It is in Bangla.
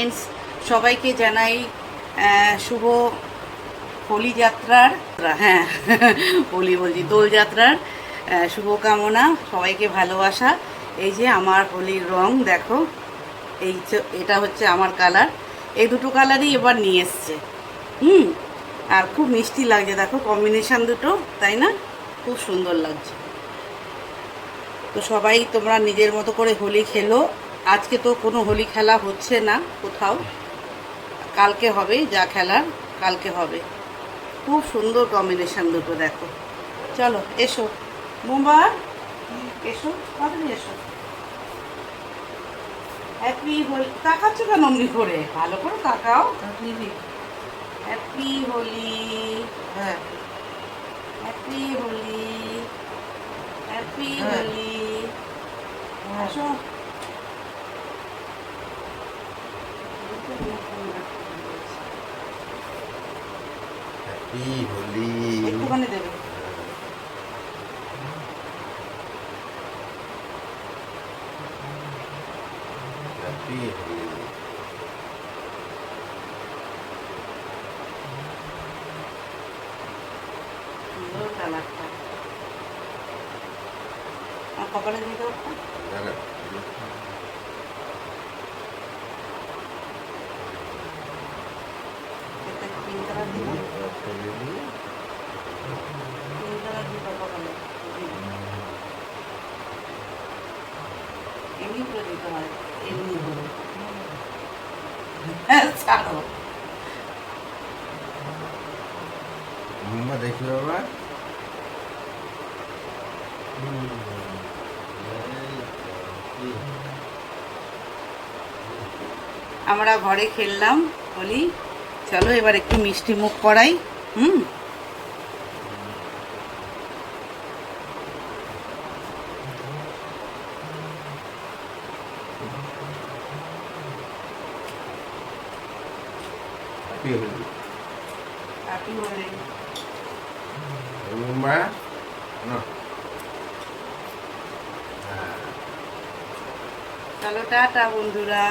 ফ্রেন্ডস, সবাইকে জানাই শুভ হোলি যাত্রার, হ্যাঁ হোলি বলছি, দোলযাত্রার শুভকামনা, সবাইকে ভালোবাসা। এই যে আমার হোলির রং দেখো, এটা হচ্ছে আমার কালার। এই দুটো কালারই এবার নিয়ে এসছে। আর খুব মিষ্টি লাগছে, দেখো কম্বিনেশান দুটো, তাই না? খুব সুন্দর লাগছে। তো সবাই তোমরা নিজের মতো করে হোলি খেলো। আজকে তো কোনো হোলি খেলা হচ্ছে না কোথাও, কালকে হবে, যা খেলার কালকে হবে। খুব সুন্দর কম্বিনেশান দুটো দেখো। চলো এসো মুম্বা, এসো তাড়াতাড়ি এসো। হ্যাপি হোলি, তাকাচ্ছ কেন অমনি করে? ভালো করে তাকাও। হ্যাপি হোলি, হ্যাঁ হ্যাপি হোলি, হ্যাপি হোলি। আসো। হ্যাপি হোলি। একটুখানি দেবে। হ্যাপি হোলি। সুন্দর কালারটা। আর কপালে দিতে পারতো? এটা পিঙ্ক কালার দিব, পিঙ্ক কালার দিব কপালে। এমনি করে দিতে হয়, এমনি করে। ছাড়ো। মুম্বা দেখি বাবা। আমরা ঘরে খেললাম হোলি। চলো এবার একটু মিষ্টি মুখ করাই। হ্যাপি হোলি। হ্যাপি হোলি। মুম্বা না। চলো টাটা বন্ধুরা।